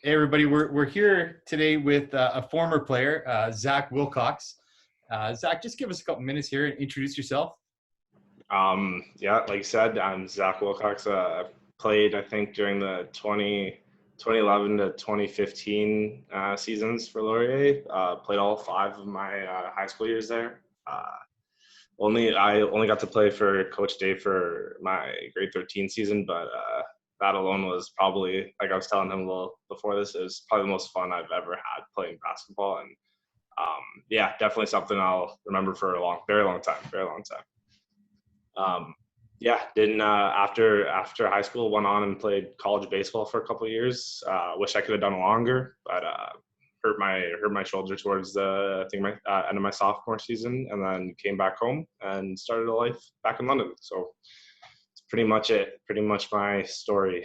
Hey everybody, we're here today with a former player, Zack Wilcox. Zack, just give us a couple minutes here and introduce yourself. Yeah, like you said, I'm Zach Wilcox. Played, I think, during the 2011 to 2015 seasons for Laurier. Played all 5 of my high school years there. I only got to play for Coach Dave for my grade 13 season, but that alone was probably, like I was telling him a little before this, it was probably the most fun I've ever had playing basketball. And yeah, definitely something I'll remember for a very long time, very long time. Yeah, didn't after high school went on and played college baseball for a couple of years. Wish I could have done longer, but hurt my shoulder towards the I think my end of my sophomore season, and then came back home and started a life back in London. So it's pretty much it. Pretty much my story.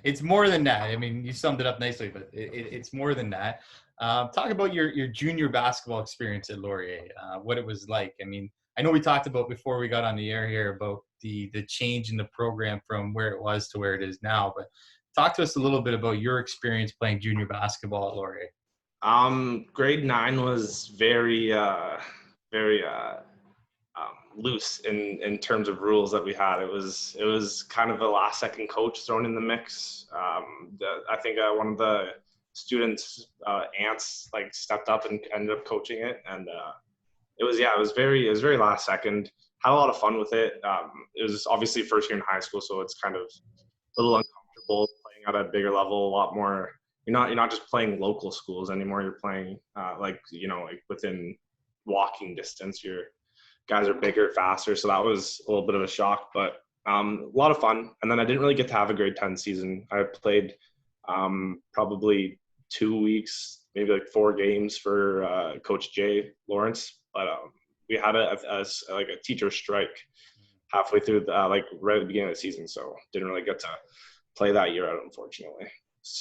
It's more than that. I mean, you summed it up nicely, but it's more than that. Talk about your junior basketball experience at Laurier, what it was like. I mean, I know we talked about before we got on the air here about the change in the program from where it was to where it is now, but talk to us a little bit about your experience playing junior basketball at Laurier. Grade 9 was very loose in terms of rules that we had. It was kind of a last second coach thrown in the mix. I think one of the students' aunts like stepped up and ended up coaching it, and it was very last second. Had a lot of fun with it. It was obviously first year in high school, so it's kind of a little uncomfortable playing at a bigger level, a lot more. You're not just playing local schools anymore. You're playing like within walking distance. Your guys are bigger, faster, so that was a little bit of a shock, but a lot of fun. And then I didn't really get to have a grade 10 season. I played probably 2 weeks, maybe like 4 games for Coach Jay Lawrence, but we had like a teacher strike halfway through like right at the beginning of the season, so didn't really get to play that year out, unfortunately.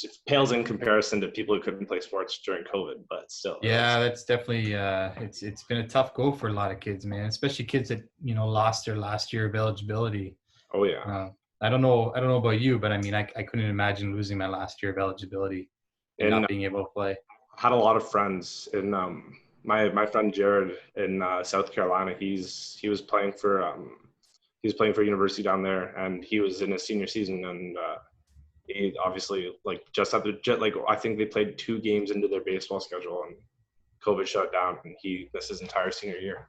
It pales in comparison to people who couldn't play sports during COVID, but still. Yeah, that's definitely it's been a tough go for a lot of kids, man, especially kids that lost their last year of eligibility. Oh yeah. I don't know about you, but I mean, I couldn't imagine losing my last year of eligibility and And not being able to play. had a lot of friends in my friend Jared in South Carolina. He was playing for university down there, and he was in his senior season, and he obviously like just after like I think they played 2 games into their baseball schedule, and COVID shut down, and he missed his entire senior year.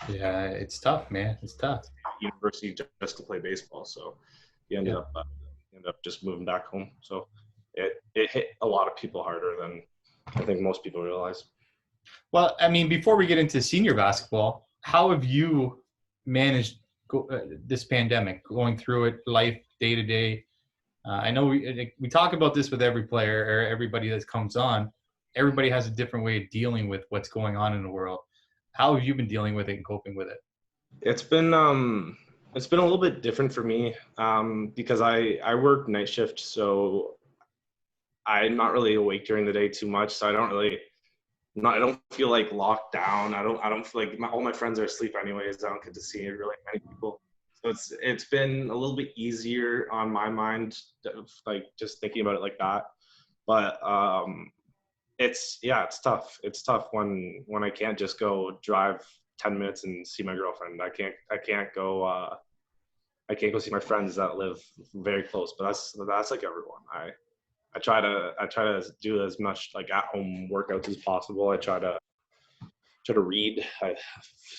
Yeah, it's tough, man. It's tough. University just to play baseball, so he Yeah. ended up just moving back home. So it hit a lot of people harder than I think most people realize. Well, I mean, before we get into senior basketball, how have you managed this pandemic, going through it, life day to day? I know we talk about this with every player or everybody that comes on. Everybody has a different way of dealing with what's going on in the world. How have you been dealing with it and coping with it? It's been a little bit different for me because I work night shift, so I'm not really awake during the day too much. So I don't feel like locked down. I don't feel like all my friends are asleep anyways. I don't get to see really many people. So it's been a little bit easier on my mind, like just thinking about it like that. But it's tough. It's tough when I can't just go drive 10 minutes and see my girlfriend. I can't go see my friends that live very close, but that's like everyone. I try to do as much like at home workouts as possible. I try to read. I've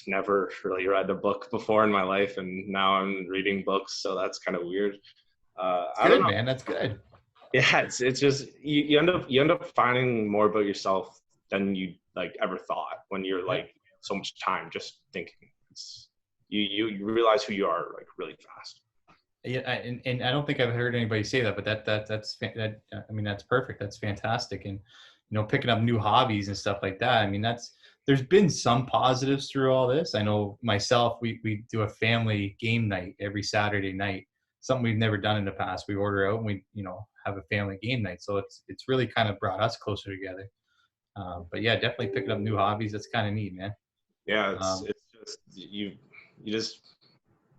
never really read a book before in my life, and now I'm reading books, so that's kind of weird. I don't Good, know. man. That's good. Yeah, it's just you end up finding more about yourself than you like ever thought when you're Yeah. like so much time just thinking. You realize who you are like really fast. Yeah, and I don't think I've heard anybody say that, but I mean, that's perfect. That's fantastic. And picking up new hobbies and stuff like that. I mean, there's been some positives through all this. I know myself, we do a family game night every Saturday night, something we've never done in the past. We order out and we have a family game night, so it's really kind of brought us closer together. But yeah, definitely picking up new hobbies. That's kind of neat, man. Yeah, it's Um, it's just you just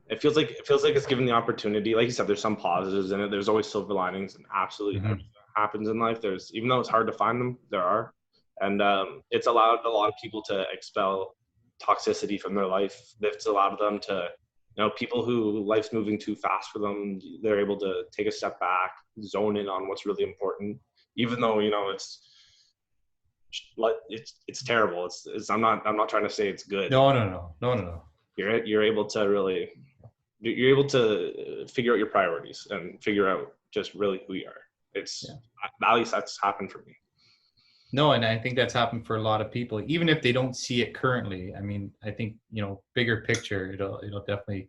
it feels like it's given the opportunity. Like you said, there's some positives in it. There's always silver linings and absolutely mhm. happens in life. Even though it's hard to find them, there are. And it's allowed a lot of people to expel toxicity from their life. It's allowed them to, people who life's moving too fast for them, they're able to take a step back, zone in on what's really important, even though, it's terrible. I'm not trying to say it's good. No. You're able to figure out your priorities and figure out just really who you are. At least that's happened for me. No, and I think that's happened for a lot of people, even if they don't see it currently. I mean, I think, bigger picture, it'll definitely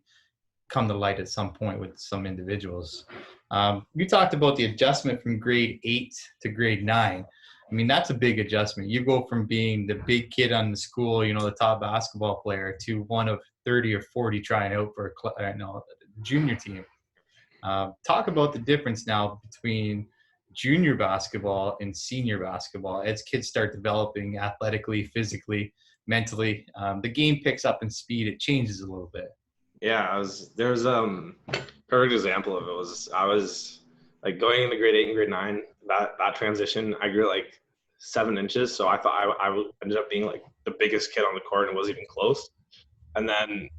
come to light at some point with some individuals. You talked about the adjustment from grade 8 to grade 9. I mean, that's a big adjustment. You go from being the big kid on the school, the top basketball player, to one of 30 or 40 trying out for a junior team. Talk about the difference now between junior basketball and senior basketball as kids start developing athletically, physically, mentally. The game picks up in speed. It changes a little bit. Yeah, there's perfect example of it. I was like going into grade 8 and grade 9, that transition, I grew like 7 inches. So I thought I ended up being like the biggest kid on the court, and it wasn't even close. And then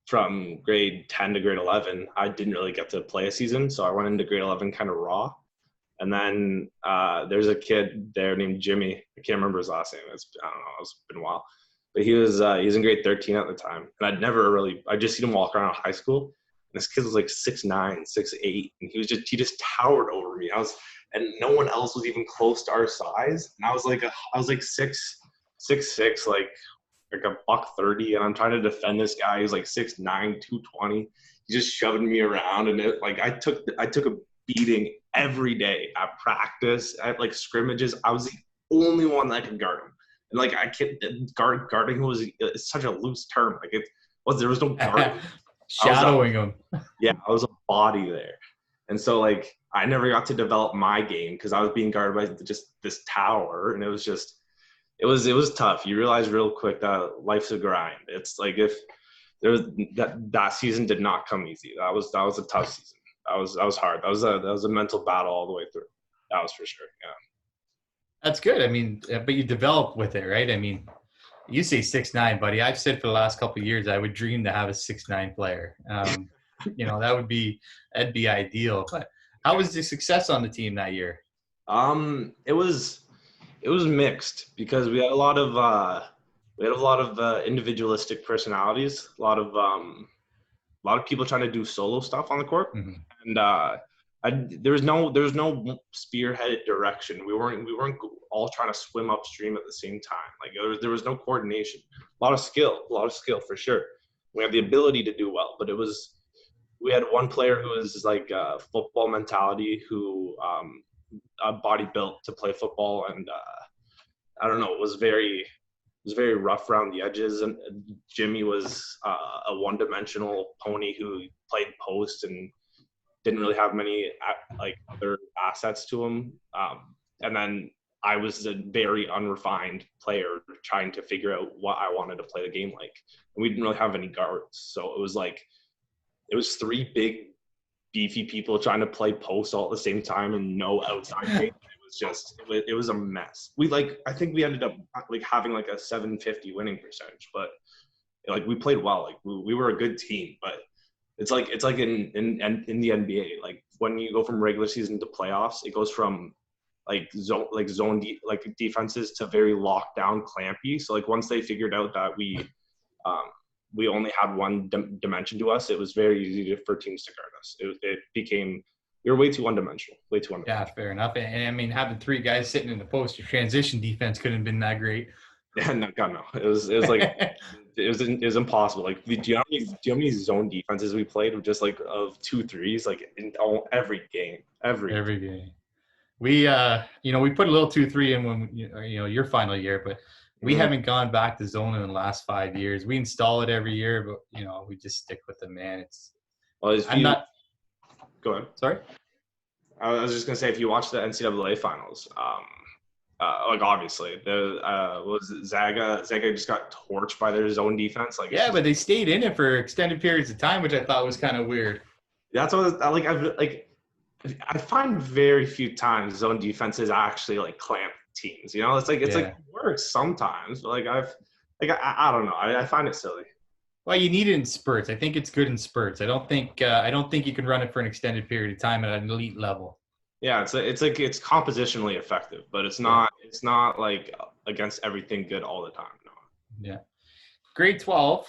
from grade 10 to grade 11, I didn't really get to play a season. So I went into grade 11 kind of raw. And then there's a kid there named Jimmy. I can't remember his last name. I don't know. It's been a while. But he was in grade 13 at the time. And I just seen him walk around high school. And this kid was like 6'9", 6'8". And he just towered over me. And no one else was even close to our size. And I was like 6'6", like a $130. And I'm trying to defend this guy who's like 6'9", 220. He's just shoving me around. And I took a beating every day at practice, at like scrimmages. I was the only one that could guard him. And like guarding was such a loose term. Like there was no guarding. Shadowing him. Yeah, I was a body there. And so like I never got to develop my game because I was being guarded by just this tower, and it was tough. You realize real quick that life's a grind. It's like if there was that season did not come easy. That was a tough season. That was hard. That was a mental battle all the way through. That was for sure. Yeah. That's good. I mean, but you develop with it, right? I mean, you say 6'9", buddy. I've said for the last couple of years, I would dream to have a 6'9" player. That'd be ideal. But how was the success on the team that year? It was mixed because we had a lot of individualistic personalities, a lot of people trying to do solo stuff on the court, and there was no spearheaded direction. We weren't all trying to swim upstream at the same time. Like there was no coordination. A lot of skill for sure. We had the ability to do well, but we had one player who was like football mentality, who a body built to play football, and I don't know, it was very rough around the edges. And Jimmy was a one-dimensional pony who played post and didn't really have many like other assets to him. And then I was a very unrefined player trying to figure out what I wanted to play the game like. And we didn't really have any guards. So it was 3 big, beefy people trying to play post all at the same time and no outside game. It was a mess. I think we ended up like having like a 750 winning percentage, but like we played well. Like we were a good team, but it's like in the NBA, like when you go from regular season to playoffs, it goes from zone defenses to very locked down, clampy. So like once they figured out that we only had one dimension to us, it was very easy for teams to guard us. It became, we were way too one-dimensional. Yeah, fair enough. And I mean, having 3 guys sitting in the post, your transition defense couldn't have been that great. Yeah, no. It was like it was impossible. Like, do you know how many zone defenses we played of just like of 2 threes, like in every game, every game. We we put a little 2-3 in when your final year, but we haven't gone back to zone in the last 5 years. We install it every year, but we just stick with it, man. Go ahead. Sorry. I was just gonna say, if you watch the NCAA finals, like obviously was Zaga just got torched by their zone defense. Like, yeah, but they stayed in it for extended periods of time, which I thought was kind of weird. That's what I find very few times zone defenses actually like clamp teams. You know, it's like Yeah. it works sometimes, but like I don't know. I find it silly. Well, you need it in spurts. I think it's good in spurts. I don't think you can run it for an extended period of time at an elite level. Yeah, it's like it's compositionally effective, but Yeah. it's not like against everything good all the time. No. Yeah. Grade 12.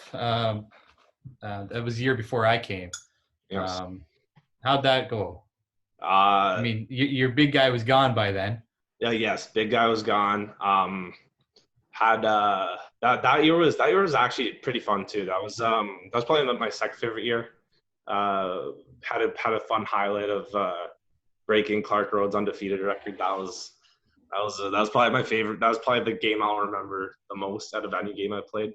That was the year before I came. Yes. Um, how'd that go? I Uh, mean, your big guy was gone by then. yeah, yes, big guy was gone. Had that year was actually pretty fun too. That was probably my second favorite year. Had a fun highlight of breaking Clark Road's undefeated record. That was probably my favorite. That was probably the game I'll remember the most out of any game I played.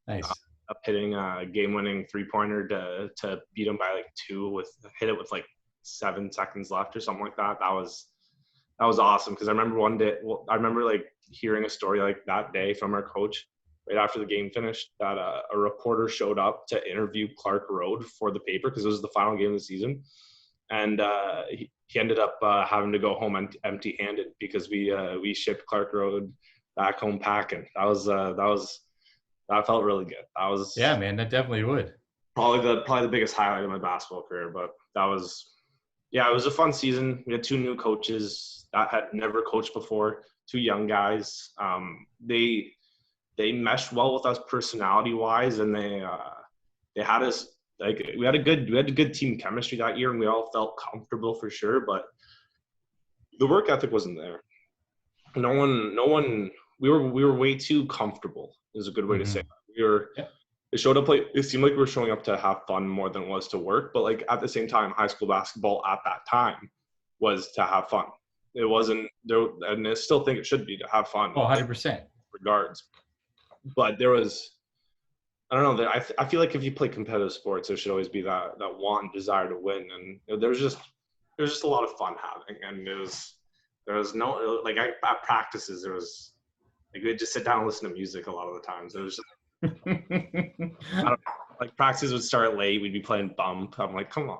Nice. Up hitting a game-winning three-pointer to beat him by like two with hit it with like 7 seconds left or something like that. That was awesome because I remember one day. Well, I remember like hearing a story like that day from our coach right after the game finished that a reporter showed up to interview Clark Road for the paper because it was the final game of the season, and he ended up having to go home empty-handed because we shipped Clark Road back home packing. That felt really good. That Yeah, was man, that definitely would. probably the biggest highlight of my basketball career. But that was yeah, it was a fun season. We had two new coaches that had never coached before, two young guys. They meshed well with us personality wise, and they had us like we had a good team chemistry that year, and we all felt comfortable for sure. But the work ethic wasn't there. No one. We were way too comfortable. Is a good way to say Mm-hmm. it. We were Yeah. it showed up like it seemed like we were showing up to have fun more than it was to work. But like at the same time, high school basketball at that time was to have fun. It wasn't there, and I still think it should be to have fun Oh, in 100%. regards. But there was I don't know. I feel like if you play competitive sports, there should always be that want and desire to win, and there was just a lot of fun having, and there was no like at practices there was like we'd just sit down and listen to music a lot of the times. There was just I don't know, like practices would start late. We'd be playing bump. I'm like, come on,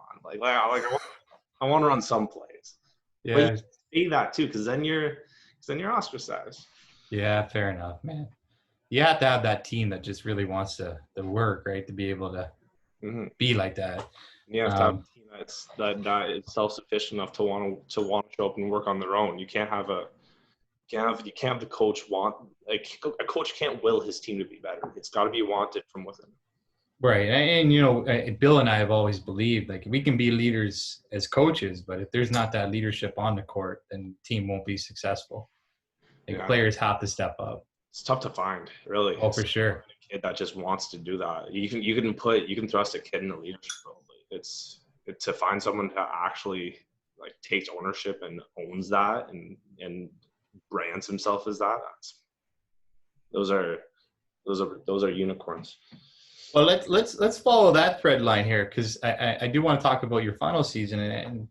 I want to run some plays, but you Yeah. say that too because then you're ostracized. Yeah, fair enough, man. You have to have that team that just really wants to work, right? To be able to Mm-hmm. be like that. You have to have Um, a team that is self sufficient enough to want to show up and work on their own. You can't have the coach want like a coach can't will his team to be better. It's got to be wanted from within. right. And, you know, Bill and I have always believed like we can be leaders as coaches, but if there's not that leadership on the court, then the team won't be successful. Like Yeah, players have to step up. it's tough to find. Really, Oh, it's for tough to sure. find a kid that just wants to do that. You can thrust a kid in the leadership role. It's to find someone to actually like takes ownership and owns that and brands himself as that. Those are those are unicorns. Well, let's follow that thread line here because I do want to talk about your final season and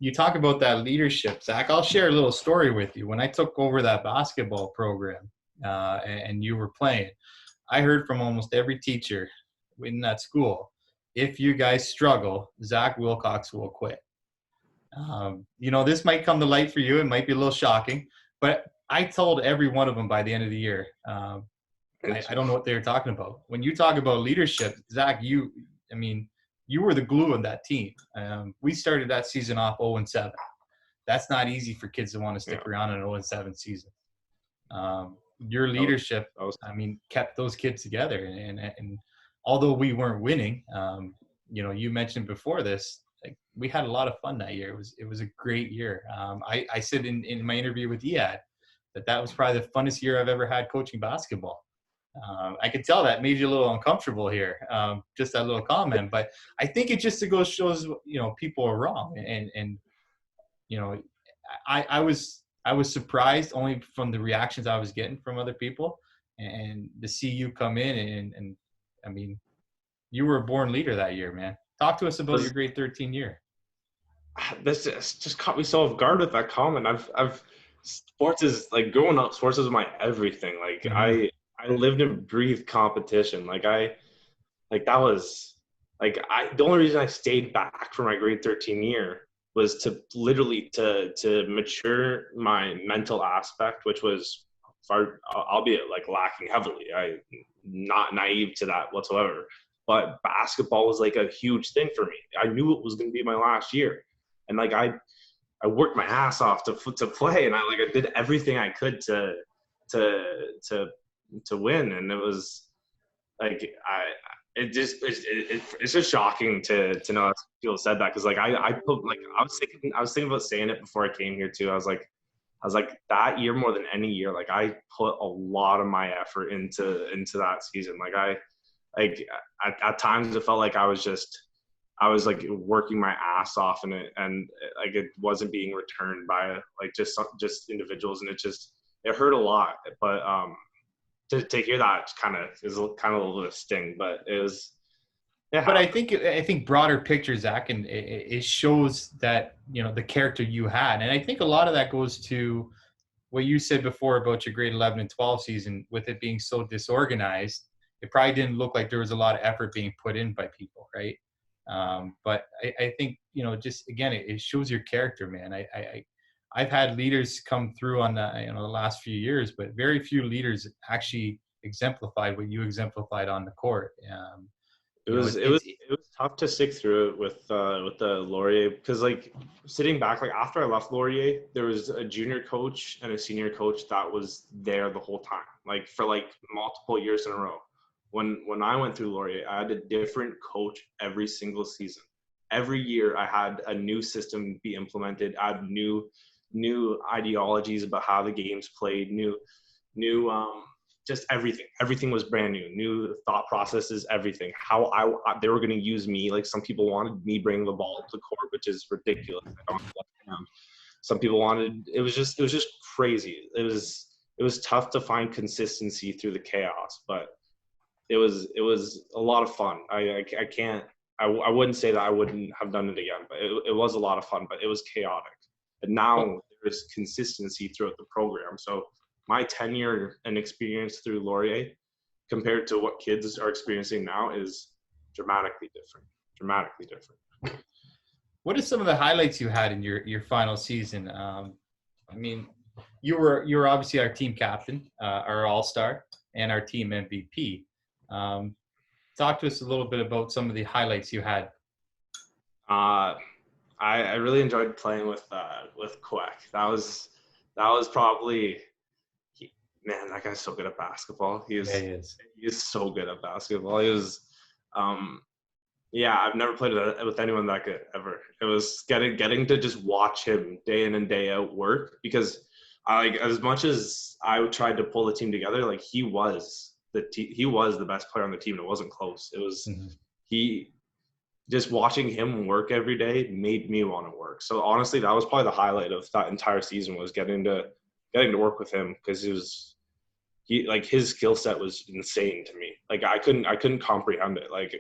you talk about that leadership, Zach. I'll share a little story with you. When I took over that basketball program and you were playing, I heard from almost every teacher in that school, if you guys struggle, Zack Wilcox will quit. You know, this might come to light for you. It might be a little shocking, but I told every one of them by the end of the year. I don't know what they were talking about. When you talk about leadership, Zach, I mean, you were the glue of that team. We started that season off 0-7. That's not easy for kids to want to stick Yeah, around in an 0-7 season. Your that was, leadership, that was I mean, kept those kids together. And although we weren't winning, you know, you mentioned before this, like we had a lot of fun that year. It was a great year. I said in my interview with Iad that was probably the funnest year I've ever had coaching basketball. I could tell that made you a little uncomfortable here, just that little comment. But I think it just to go shows, you know, people are wrong, and you know, I was surprised only from the reactions I was getting from other people, and to see you come in and I mean, you were a born leader that year, man. Talk to us about your was grade 13 year. this just caught me so off guard with that comment. I've sports is like growing up. Sports is my everything. Like Mm-hmm. I lived and breathed competition. Like that was like I the only reason I stayed back for my grade 13 year was to literally to mature my mental aspect, which was far, albeit like lacking heavily. I not naive to that whatsoever. But basketball was like a huge thing for me. I knew it was going to be my last year, and like I worked my ass off to play, and I did everything I could to to to win, and it was like it's just shocking to know that people said that, because like I put like I was thinking about saying it before I came here too. I was like that year more than any year, like I put a lot of my effort into that season. Like I like at times it felt like I was like working my ass off in it, and like it wasn't being returned by like just individuals, and it hurt a lot. But to hear that kind of is kind of a little sting, but it was yeah. But I think broader picture, Zach, and it shows that, the character you had, and I think a lot of that goes to what you said before about your grade 11 and 12 season, with it being so disorganized. It probably didn't look like there was a lot of effort being put in by people, right? But I think, just again, it shows your character, man. I've had leaders come through on the last few years, but very few leaders actually exemplified what you exemplified on the court. It was tough to stick through it with the Laurier, because like sitting back, like after I left Laurier, there was a junior coach and a senior coach that was there the whole time, like for like multiple years in a row. When I went through Laurier, I had a different coach every single season. Every year I had a new system be implemented. I had new ideologies about how the games played, new just everything was brand new thought processes, everything, how they were going to use me. Like some people wanted me bringing the ball to the court, which is ridiculous. I don't have left hand. Some people wanted, it was just crazy. It was tough to find consistency through the chaos, but it was a lot of fun. I can't, I wouldn't say that I wouldn't have done it again, but it was a lot of fun, but it was chaotic. And now there's consistency throughout the program. So my tenure and experience through Laurier compared to what kids are experiencing now is dramatically different. Dramatically different. What are some of the highlights you had in your final season? I mean, you were obviously our team captain, our all-star, and our team MVP. Talk to us a little bit about some of the highlights you had. I really enjoyed playing with Queck. That was probably, man, that guy's so good at basketball. He is so good at basketball. He was, yeah, I've never played with anyone that good ever. It was getting to just watch him day in and day out work, because like as much as I tried to pull the team together, like he was the best player on the team. And it wasn't close. It was he. Just watching him work every day made me want to work. So honestly, that was probably the highlight of that entire season, was getting to work with him, because his skill set was insane to me. Like I couldn't comprehend it. Like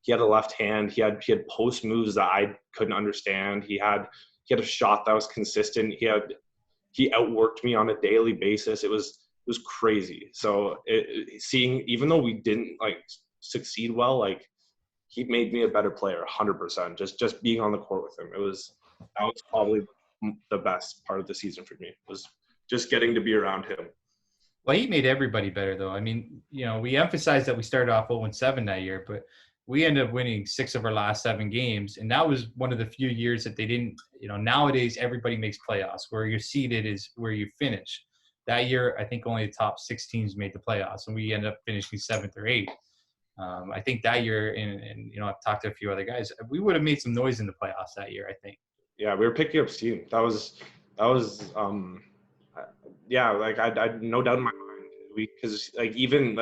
he had a left hand, he had post moves that I couldn't understand. He had a shot that was consistent. He outworked me on a daily basis. It was crazy. So seeing, even though we didn't like succeed well, like he made me a better player 100%. Just being on the court with him. That was probably the best part of the season for me, was just getting to be around him. Well, he made everybody better, though. I mean, we emphasized that we started off 0-7 that year, but we ended up winning 6 of our last 7 games. And that was one of the few years that they didn't, nowadays everybody makes playoffs. Where you're seeded is where you finish. That year, I think only the top 6 teams made the playoffs, and we ended up finishing 7th or 8th. I think that year, and I've talked to a few other guys, we would have made some noise in the playoffs that year, I think. Yeah, we were picking up steam. That was yeah, like I no doubt in my mind, because like even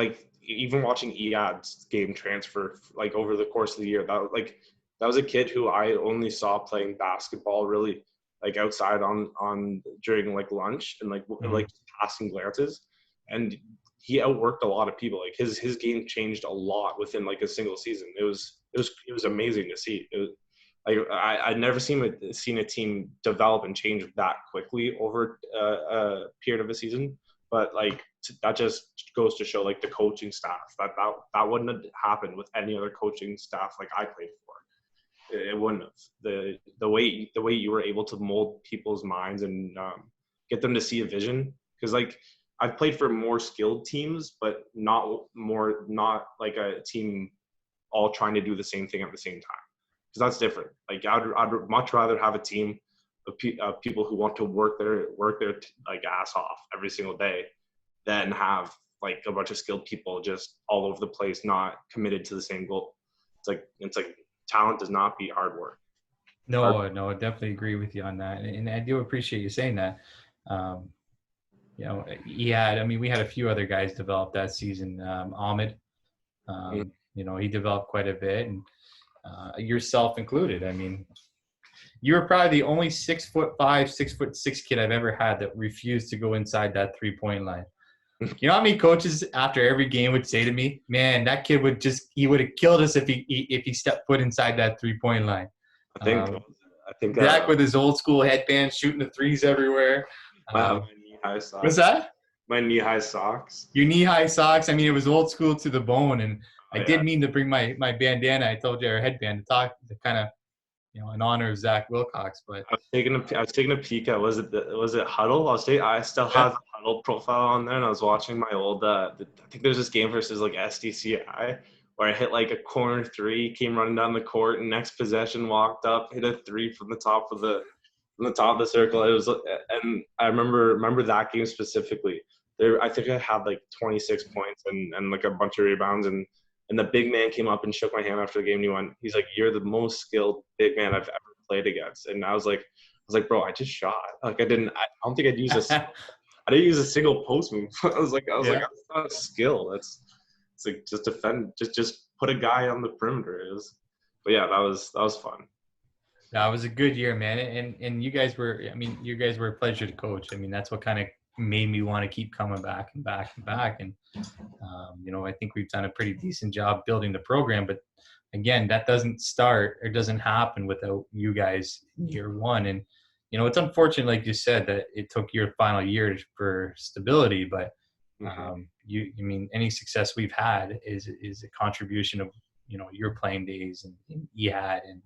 watching Ead's game transfer like over the course of the year, that was a kid who I only saw playing basketball really like outside on during like lunch and like passing glances, and he outworked a lot of people. Like his game changed a lot within like a single season. It was amazing to see. It was, like I'd never seen a team develop and change that quickly over a period of a season. But like that just goes to show like the coaching staff that wouldn't have happened with any other coaching staff like I played for. it wouldn't have. The way you were able to mold people's minds and get them to see a vision. Because like I've played for more skilled teams, but not like a team all trying to do the same thing at the same time. Because that's different. Like I'd much rather have a team of people who want to work their like ass off every single day than have like a bunch of skilled people just all over the place, not committed to the same goal. It's like talent does not beat hard work. No, I definitely agree with you on that, and I do appreciate you saying that. Um, I mean, we had a few other guys develop that season. Ahmed, he developed quite a bit, and yourself included. I mean, you were probably the only 6'5", 6'6" kid I've ever had that refused to go inside that 3-point line. You know how many coaches after every game would say to me, "Man, that kid would have killed us if he stepped foot inside that 3-point line." I think Zach with his old school headband, shooting the threes everywhere. My knee-high socks. What's that? My knee-high socks. Your knee-high socks. I mean, it was old school to the bone, and I did mean to bring my bandana. I told you, our headband to kind of, in honor of Zack Wilcox. But I was taking a peek at was it Huddle? I still have the Huddle profile on there, and I was watching my old. I think there's this game versus like SDCI where I hit like a corner three, came running down the court, and next possession walked up, hit a three from the top of the circle. It was, and I remember that game specifically. I think I had like 26 points and like a bunch of rebounds, and the big man came up and shook my hand after the game. And he's like, "You're the most skilled big man I've ever played against." And I was like, "Bro, I just shot. Like I don't think I'd use I didn't use a single post move." I was like, that's not a skill. It's like just defend, just put a guy on the perimeter. But yeah, that was fun. That was a good year, man. And you guys were a pleasure to coach. I mean, that's what kind of made me want to keep coming back and back and back. And, I think we've done a pretty decent job building the program. But again, that doesn't happen without you guys in year one. And, it's unfortunate, like you said, that it took your final year for stability. But any success we've had is a contribution of, your playing days and Ehad and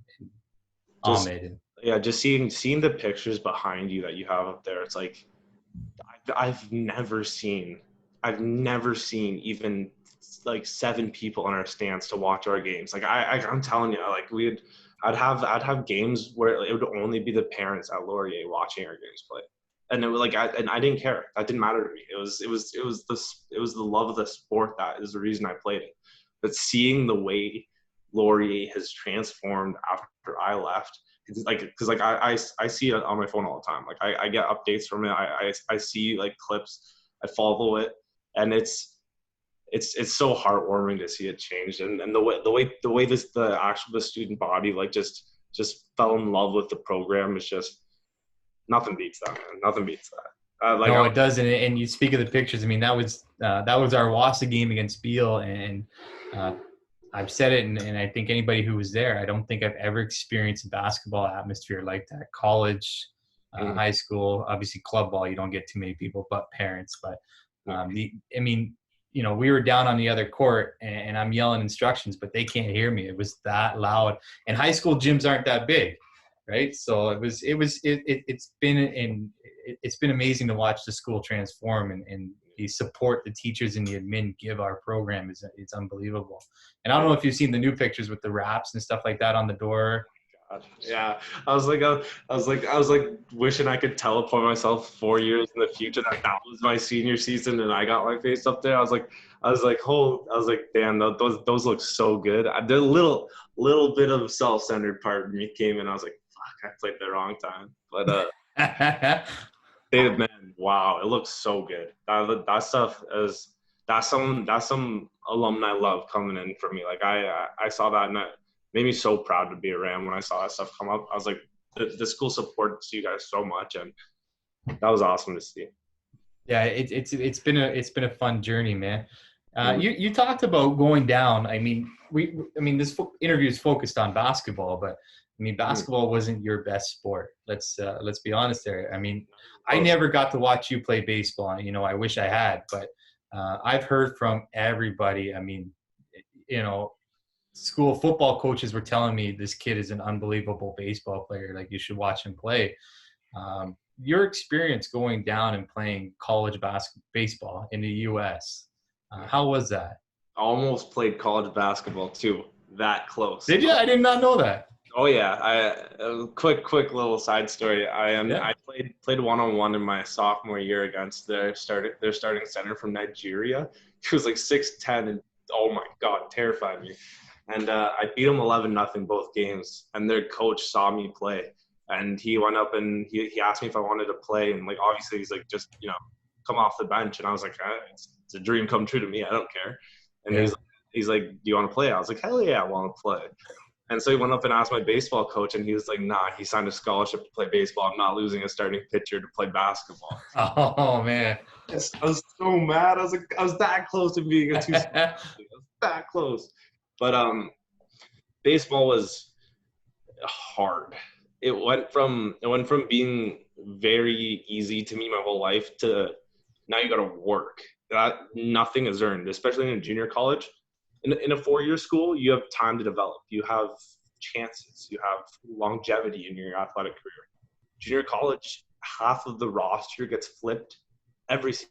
Ahmed. Just seeing the pictures behind you that you have up there. It's like I've never seen even like 7 people in our stands to watch our games. Like I'm telling you, like I'd have games where it would only be the parents at Laurier watching our games play, and it was like I didn't care. That didn't matter to me. It was the love of the sport that is the reason I played it. But seeing the way Laurier has transformed after I left, because I see it on my phone all the time. Like I get updates from it. I see like clips. I follow it, and it's so heartwarming to see it change. And the way the student body like just fell in love with the program is just nothing beats that, man. Nothing beats that. No, it doesn't. And you speak of the pictures. I mean, that was our Wassa game against Beal, and I've said it, and I think anybody who was there, I don't think I've ever experienced a basketball atmosphere like that. College, high school, obviously club ball, you don't get too many people but parents. But we were down on the other court, and I'm yelling instructions, but they can't hear me. It was that loud. And high school gyms aren't that big, right? So it's been amazing to watch the school transform, and the support the teachers and the admin give our program it's unbelievable. And I don't know if you've seen the new pictures with the wraps and stuff like that on the door. Yeah, I was like wishing I could teleport myself 4 years in the future. That was my senior season, and I got my face up there. I was like, damn, those look so good. The little bit of self-centered part of me came in. I was like, fuck, I played the wrong time. But man, wow, it looks so good. That stuff that's some alumni love coming in for me. Like I saw that, and that made me so proud to be a Ram when I saw that stuff come up. I was like, the school supports you guys so much, and that was awesome to see. Yeah, it's been a fun journey, man. You talked about going down. I mean, this interview is focused on basketball, but I mean, basketball wasn't your best sport. Let's be honest there. I mean, I never got to watch you play baseball. I wish I had, but I've heard from everybody. I mean, school football coaches were telling me this kid is an unbelievable baseball player. Like, you should watch him play. Your experience going down and playing college baseball in the U.S., how was that? I almost played college basketball too. That close. Did you? I did not know that. Oh yeah. Quick little side story. Yeah. I played 1-on-1 in my sophomore year against their starting center from Nigeria. He was like 6'10" and oh my god, terrified me. And I beat him 11-0 both games. And their coach saw me play, and he went up and he asked me if I wanted to play. And like obviously he's like, just come off the bench. And I was like, it's a dream come true to me. I don't care. And Yeah. he's like, do you want to play? I was like, hell yeah, I want to play. And so he went up and asked my baseball coach, and he was like, nah, he signed a scholarship to play baseball. I'm not losing a starting pitcher to play basketball. Oh man. I was so mad. I was that close to being a two-sport. I was that close. But baseball was hard. It went from being very easy to me my whole life to now you got to work. That nothing is earned, especially in junior college. In a 4-year school, you have time to develop. You have chances. You have longevity in your athletic career. Junior college, half of the roster gets flipped every season.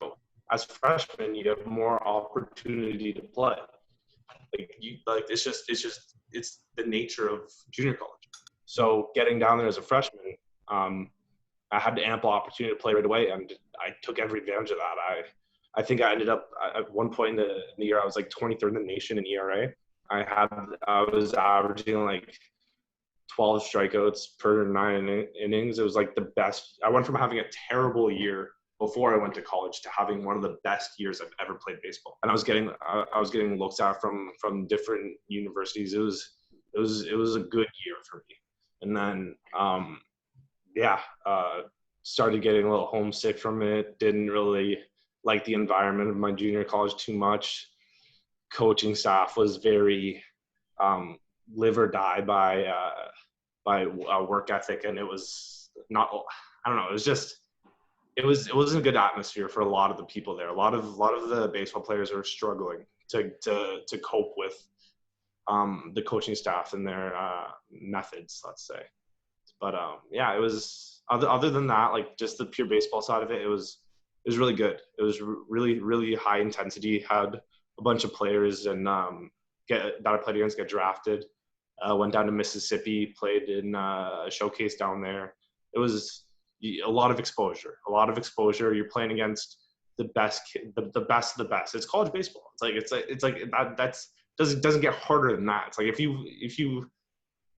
So as freshmen, you have more opportunity to play. It's the nature of junior college. So getting down there as a freshman, I had the ample opportunity to play right away, and I took every advantage of that. I think I ended up at one point in the year, I was like 23rd in the nation in ERA. I was averaging like 12 strikeouts per 9 innings. It was like the best. I went from having a terrible year before I went to college to having one of the best years I've ever played baseball. And I was getting looks at from different universities. It was a good year for me. And then started getting a little homesick from it. Didn't really like the environment of my junior college too much. Coaching staff was very live or die by work ethic, and it was not. I don't know. It wasn't a good atmosphere for a lot of the people there. A lot of the baseball players are struggling to cope with the coaching staff and their methods, let's say. But it was other than that, like just the pure baseball side of it, it was really good. It was really high intensity. Had a bunch of players and that I played against get drafted. Went down to Mississippi, played in a showcase down there. It was a lot of exposure. You're playing against the best the best of the best. It's college baseball. It's like that doesn't get harder than that. It's like if you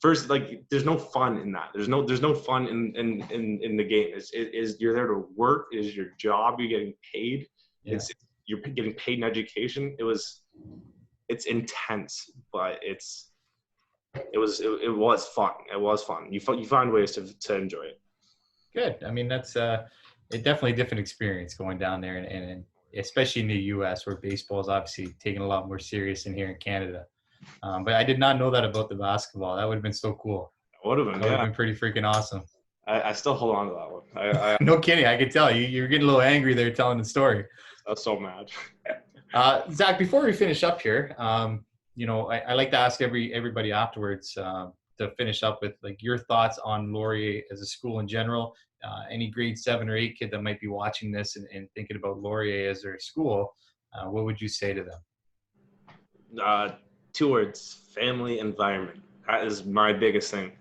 first, like, there's no fun in that. There's no fun in the game. Is you're there to work. It is your job. You're getting paid. Yeah. You're getting paid in education. It's intense, but it was fun. It was fun. You find ways to enjoy it. Good. I mean, that's a definitely different experience going down there, and especially in the U.S. where baseball is obviously taken a lot more serious than here in Canada. But I did not know that about the basketball. That would have been so cool. That would have been pretty freaking awesome. I still hold on to that one. No kidding. I could tell you're getting a little angry there telling the story. I was so mad. Zach, before we finish up here, I like to ask everybody afterwards to finish up with like your thoughts on Laurier as a school in general. Any grade 7 or 8 kid that might be watching this and thinking about Laurier as their school, what would you say to them? 2 words: family environment. That is my biggest thing.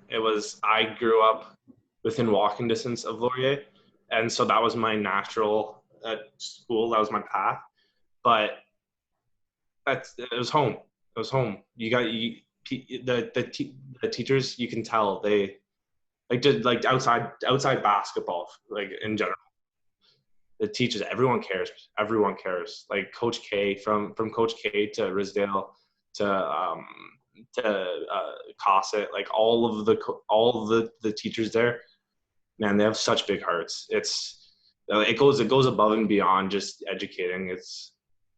I grew up within walking distance of Laurier, and so that was my natural school. That was my path. But it was home. It was home. The teachers, you can tell they did like outside basketball, like in general. The teachers, everyone cares. Like Coach K, from Coach K to Risdale to Cosset, like all of the teachers there, man, they have such big hearts. It goes above and beyond just educating.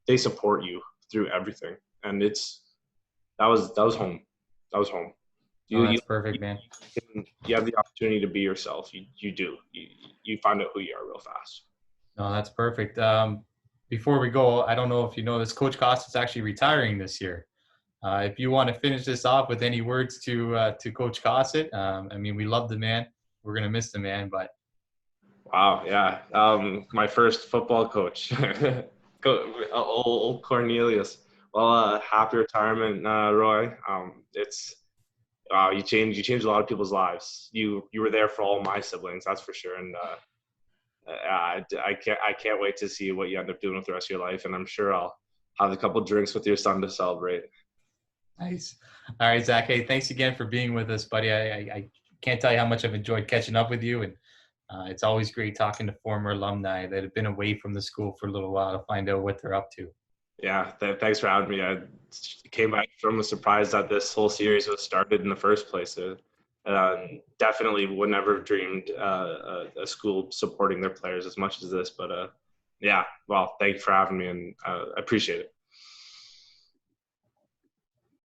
They support you through everything, and that was home. That was home. That's perfect, man. You have the opportunity to be yourself. You do. You find out who you are real fast. No, that's perfect. Before we go, I don't know if you know this, Coach Costa's actually retiring this year. If you want to finish this off with any words to Coach Cossett, I mean, we love the man. We're gonna miss the man, but Wow, yeah. My first football coach, old Cornelius. Well, happy retirement, Roy. It's wow, you changed a lot of people's lives. You were there for all my siblings, that's for sure. And I can't wait to see what you end up doing with the rest of your life. And I'm sure I'll have a couple drinks with your son to celebrate. nice. All right, Zach. Hey, thanks again for being with us, buddy. I can't tell you how much I've enjoyed catching up with you, and it's always great talking to former alumni that have been away from the school for a little while to find out what they're up to. Yeah, thanks for having me. I came back from a surprise that this whole series was started in the first place. Definitely would never have dreamed a school supporting their players as much as this. But yeah, well, thank you for having me, and I appreciate it.